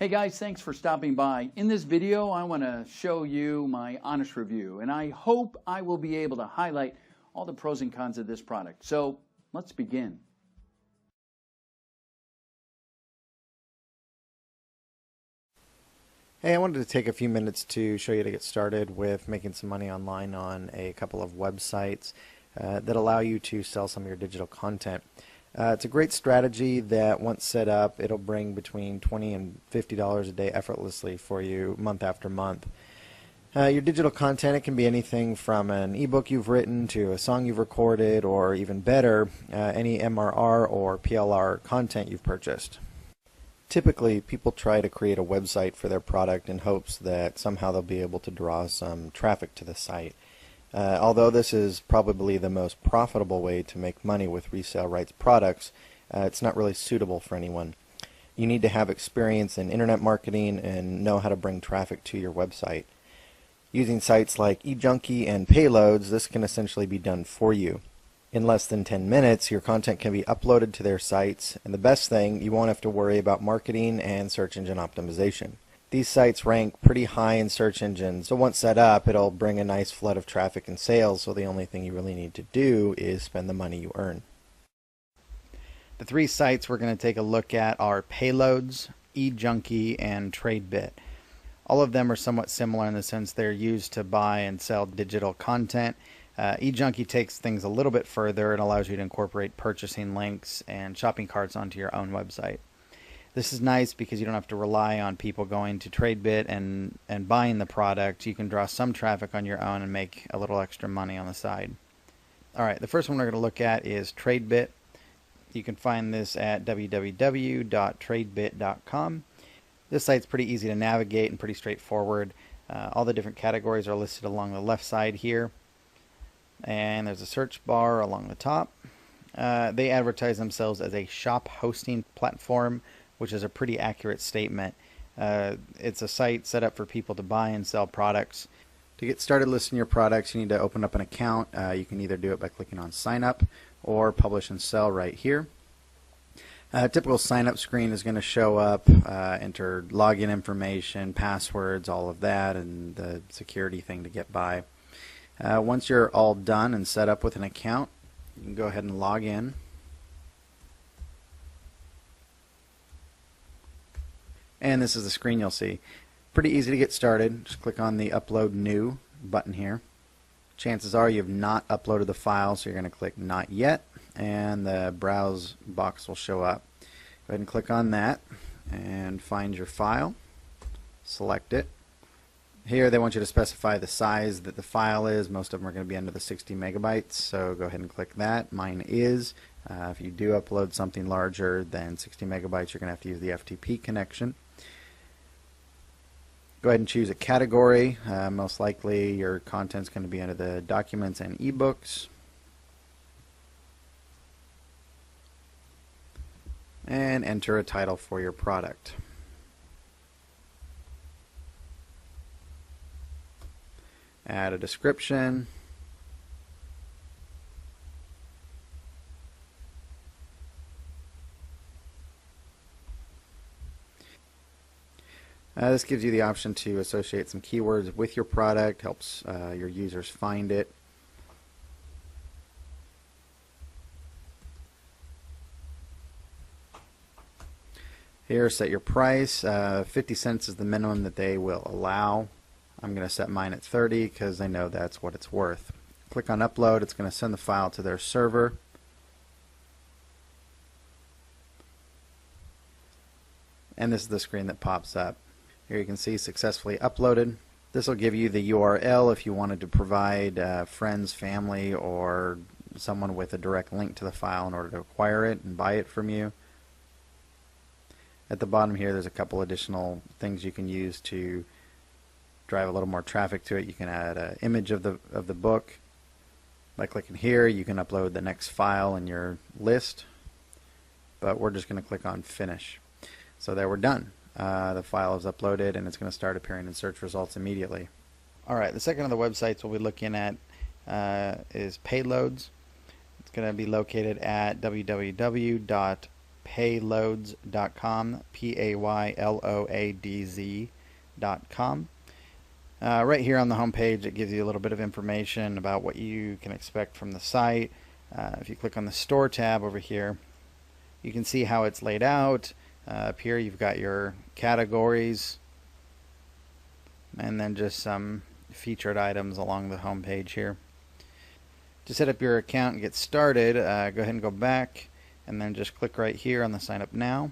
Hey guys, thanks for stopping by. In this video, I want to show you my honest review, and I hope I will be able to highlight all the pros and cons of this product. So let's begin. Hey, I wanted to take a few minutes to show you to get started with making some money online on a couple of websites that allow you to sell some of your digital content. It's a great strategy that once set up, it'll bring between $20 and $50 a day effortlessly for you month after month. Your digital content, it can be anything from an ebook you've written to a song you've recorded, or even better, any MRR or PLR content you've purchased. Typically, people try to create a website for their product in hopes that somehow they'll be able to draw some traffic to the site. Although this is probably the most profitable way to make money with resale rights products, it's not really suitable for anyone. You need to have experience in internet marketing and know how to bring traffic to your website. Using sites like eJunkie and Payloads, this can essentially be done for you. In less than 10 minutes, your content can be uploaded to their sites, and the best thing, you won't have to worry about marketing and search engine optimization. These sites rank pretty high in search engines, so once set up, it'll bring a nice flood of traffic and sales, so the only thing you really need to do is spend the money you earn. The three sites we're going to take a look at are Payloads, eJunkie, and TradeBit. All of them are somewhat similar in the sense they're used to buy and sell digital content. eJunkie takes things a little bit further and allows you to incorporate purchasing links and shopping carts onto your own website. This is nice because you don't have to rely on people going to TradeBit and buying the product. You can draw some traffic on your own and make a little extra money on the side. Alright, the first one we're going to look at is TradeBit. You can find this at www.tradebit.com. This site's pretty easy to navigate and pretty straightforward. All the different categories are listed along the left side here. And there's a search bar along the top. They advertise themselves as a shop hosting platform, which is a pretty accurate statement. It's a site set up for people to buy and sell products. To get started listing your products, you need to open up an account. You can either do it by clicking on sign up or publish and sell right here. A typical sign up screen is going to show up, enter login information, passwords, all of that, and the security thing to get by. Once you're all done and set up with an account, you can go ahead and log in. And this is the screen you'll see. Pretty easy to get started. Just click on the Upload New button here. Chances are you have not uploaded the file, so you're going to click Not Yet, and the Browse box will show up. Go ahead and click on that and find your file. Select it. Here they want you to specify the size that the file is. Most of them are going to be under the 60 megabytes, so go ahead and click that. Mine is. If you do upload something larger than 60 megabytes, you're going to have to use the FTP connection. Go ahead and choose a category. Most likely your content's going to be under the documents and ebooks. And enter a title for your product. Add a description. This gives you the option to associate some keywords with your product, helps your users find it. Here, set your price. 50 cents is the minimum that they will allow. I'm going to set mine at 30 because I know that's what it's worth. Click on Upload. It's going to send the file to their server. And this is the screen that pops up. Here you can see successfully uploaded. This will give you the URL if you wanted to provide friends, family, or someone with a direct link to the file in order to acquire it and buy it from you. At the bottom here, there's a couple additional things you can use to drive a little more traffic to it. You can add an image of the book. By clicking here, you can upload the next file in your list. But we're just going to click on Finish. So there, we're done. The file is uploaded and it's going to start appearing in search results immediately. Alright, the second of the websites we'll be looking at is Payloads. It's going to be located at www.payloads.com. payloads.com, payloadz.com. Right here on the home page, it gives you a little bit of information about what you can expect from the site. If you click on the store tab over here, you can see how it's laid out. Up here you've got your categories and then just some featured items along the home page here. To set up your account and get started, go ahead and go back and then just click right here on the sign up now,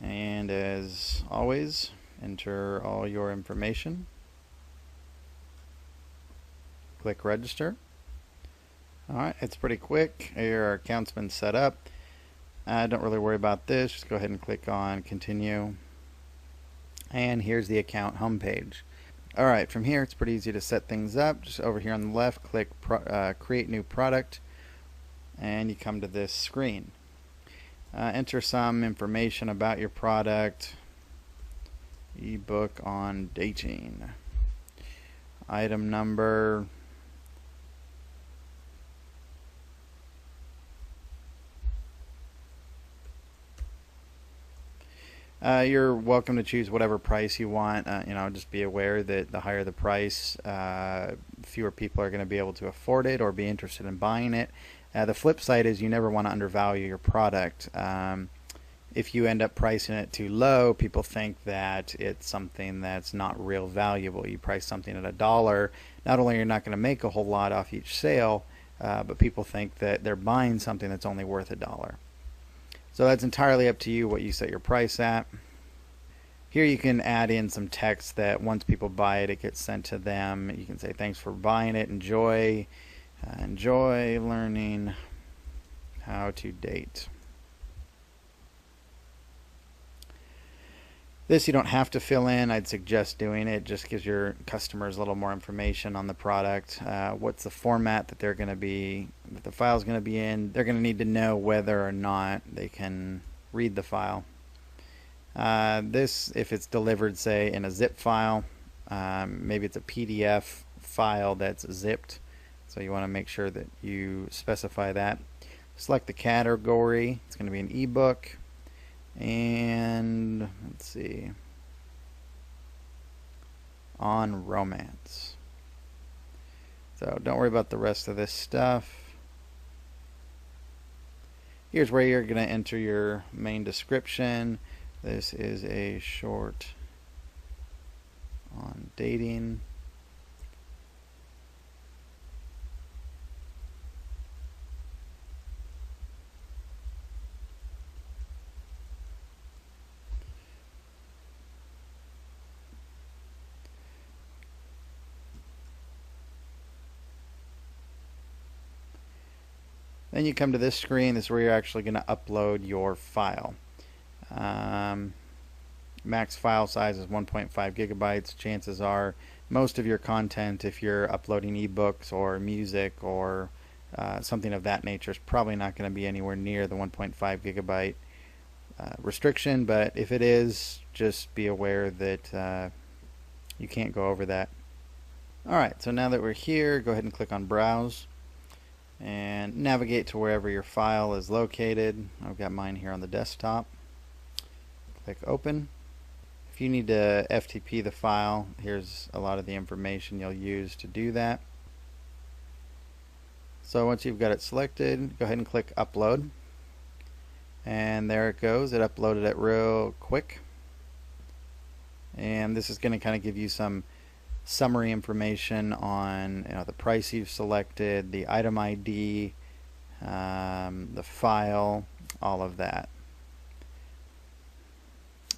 and as always, enter all your information, click register. Alright, it's pretty quick. Your account's been set up. Don't really worry about this, just go ahead and click on continue, and here's the account homepage. Alright, from here it's pretty easy to set things up. Just over here on the left, click create new product, and you come to this screen. Enter some information about your product. Ebook on dating. Item number. You're welcome to choose whatever price you want. Just be aware that the higher the price, fewer people are going to be able to afford it or be interested in buying it. The flip side is you never want to undervalue your product. If you end up pricing it too low, people think that it's something that's not real valuable. You price something at $1, not only you're not going to make a whole lot off each sale, but people think that they're buying something that's only worth $1. So that's entirely up to you what you set your price at. Here you can add in some text that once people buy it, it gets sent to them. You can say thanks for buying it, enjoy learning how to date. This you don't have to fill in. I'd suggest doing it. Just gives your customers a little more information on the product. What's the format that they're going to be, that the file's going to be in. They're going to need to know whether or not they can read the file. This, if it's delivered, say, in a zip file, maybe it's a PDF file that's zipped. So you want to make sure that you specify that. Select the category. It's going to be an ebook. And let's see, on romance. So don't worry about the rest of this stuff. Here's where you're going to enter your main description. This is a short on dating. Then you come to this screen. This is where you're actually going to upload your file. Max file size is 1.5 gigabytes. Chances are most of your content, if you're uploading ebooks or music or something of that nature, is probably not going to be anywhere near the 1.5 gigabyte restriction. But if it is, just be aware that you can't go over that. Alright, so now that we're here, go ahead and click on Browse and navigate to wherever your file is located. I've got mine here on the desktop. Click Open. If you need to FTP the file, here's a lot of the information you'll use to do that. So once you've got it selected, go ahead and click Upload. And there it goes. It uploaded it real quick. And this is going to kind of give you some summary information on the price you've selected, the item ID, the file, all of that.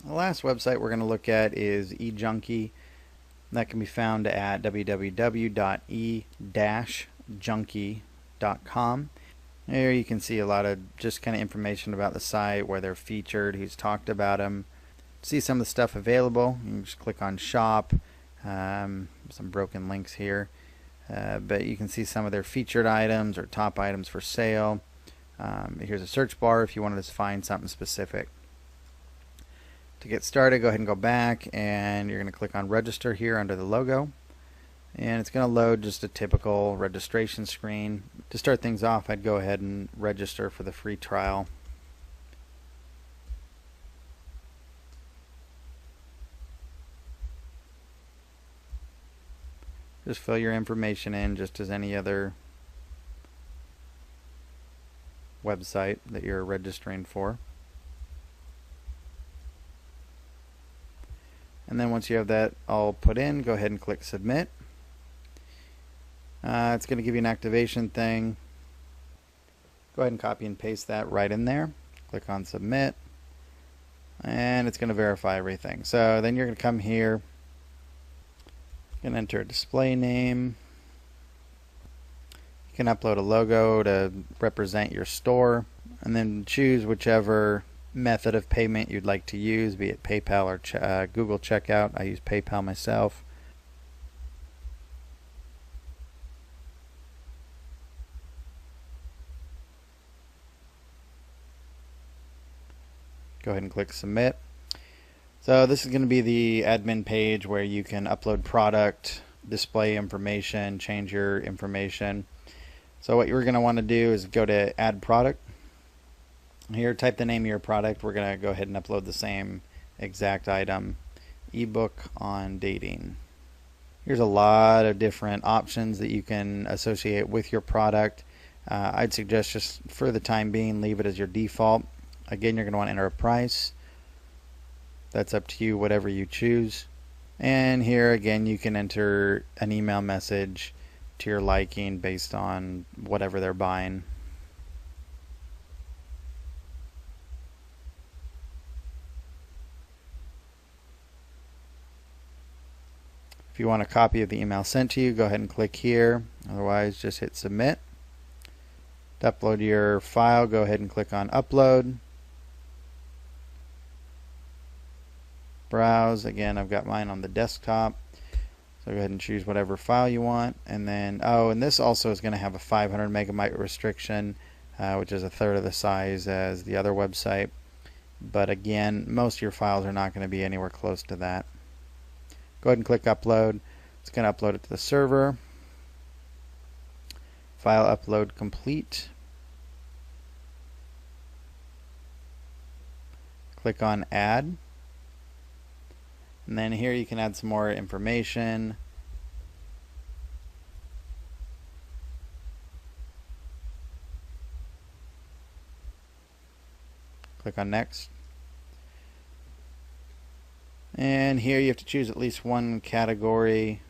The last website we're going to look at is eJunkie. That can be found at www.e-junkie.com. There you can see a lot of just kind of information about the site, where they're featured, who's talked about them. See some of the stuff available. You can just click on Shop. Some broken links here, but you can see some of their featured items or top items for sale. Here's a search bar if you wanted to find something specific. To get started, go ahead and go back, and you're going to click on Register here under the logo, and it's going to load just a typical registration screen. To start things off, I'd go ahead and register for the free trial. Just fill your information in just as any other website that you're registering for. And then once you have that all put in, go ahead and click submit. It's going to give you an activation thing. Go ahead and copy and paste that right in there. Click on submit. And it's going to verify everything. So then you're going to come here. You can enter a display name. You can upload a logo to represent your store. And then choose whichever method of payment you'd like to use, be it PayPal or Google Checkout. I use PayPal myself. Go ahead and click submit. So this is going to be the admin page where you can upload product, display information, change your information. So what you're going to want to do is go to add product. Here, type the name of your product. We're going to go ahead and upload the same exact item, ebook on dating. Here's a lot of different options that you can associate with your product. I'd suggest just for the time being, leave it as your default. Again, you're going to want to enter a price. That's up to you, whatever you choose. And here again, you can enter an email message to your liking based on whatever they're buying. If you want a copy of the email sent to you, go ahead and click here. Otherwise, just hit submit. To upload your file, go ahead and click on upload. Browse. Again, I've got mine on the desktop. So go ahead and choose whatever file you want. And then, and this also is going to have a 500 megabyte restriction, which is a third of the size as the other website. But again, most of your files are not going to be anywhere close to that. Go ahead and click upload. It's going to upload it to the server. File upload complete. Click on add. And then here you can add some more information. Click on next. And here you have to choose at least one category.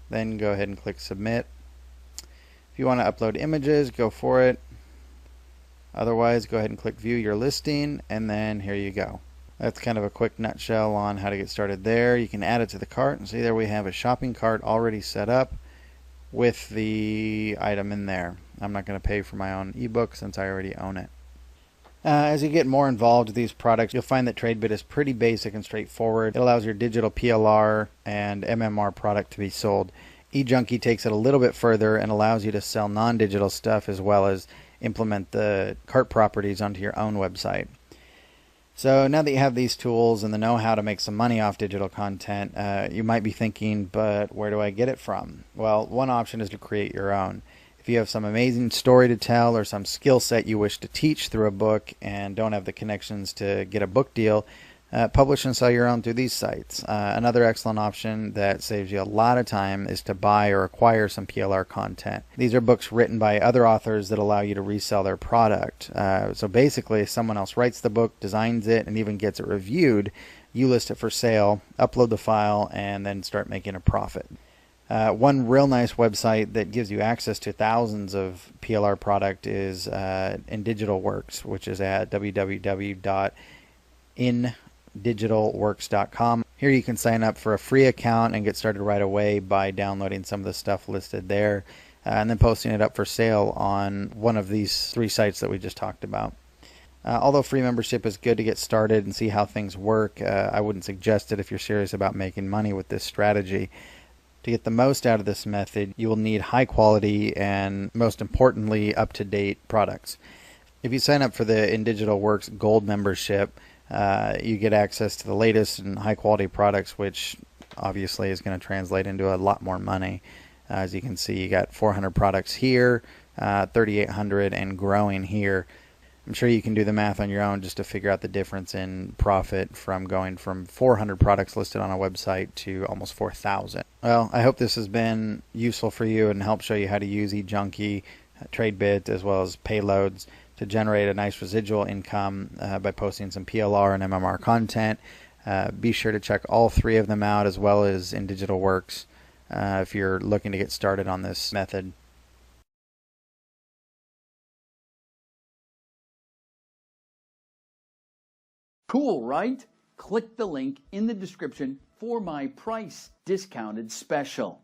Then go ahead and click submit. If you want to upload images, go for it. Otherwise, go ahead and click view your listing, and then here you go. That's kind of a quick nutshell on how to get started there. You can add it to the cart, and see there we have a shopping cart already set up with the item in there. I'm not going to pay for my own ebook since I already own it. As you get more involved with these products, you'll find that TradeBit is pretty basic and straightforward. It allows your digital PLR and MMR product to be sold. eJunkie takes it a little bit further and allows you to sell non-digital stuff as well as implement the cart properties onto your own website. So now that you have these tools and the know-how to make some money off digital content, you might be thinking, but where do I get it from? Well, one option is to create your own. If you have some amazing story to tell or some skill set you wish to teach through a book and don't have the connections to get a book deal, publish and sell your own through these sites. Another excellent option that saves you a lot of time is to buy or acquire some PLR content. These are books written by other authors that allow you to resell their product. So basically, if someone else writes the book, designs it, and even gets it reviewed, you list it for sale, upload the file, and then start making a profit. One real nice website that gives you access to thousands of PLR product is InDigitalWorks, which is at www.indigitalworks.com. Here you can sign up for a free account and get started right away by downloading some of the stuff listed there and then posting it up for sale on one of these three sites that we just talked about. Although free membership is good to get started and see how things work, I wouldn't suggest it if you're serious about making money with this strategy. To get the most out of this method, you will need high quality and, most importantly, up-to-date products. If you sign up for the InDigitalWorks Gold membership, you get access to the latest and high-quality products, which obviously is going to translate into a lot more money. As you can see, you got 400 products here, 3,800 and growing here. I'm sure you can do the math on your own just to figure out the difference in profit from going from 400 products listed on a website to almost 4,000. Well, I hope this has been useful for you and helped show you how to use eJunkie, TradeBit, as well as Payloads to generate a nice residual income by posting some PLR and MMR content. Be sure to check all three of them out, as well as in Digital Works if you're looking to get started on this method. Cool, right? Click the link in the description for my price discounted special.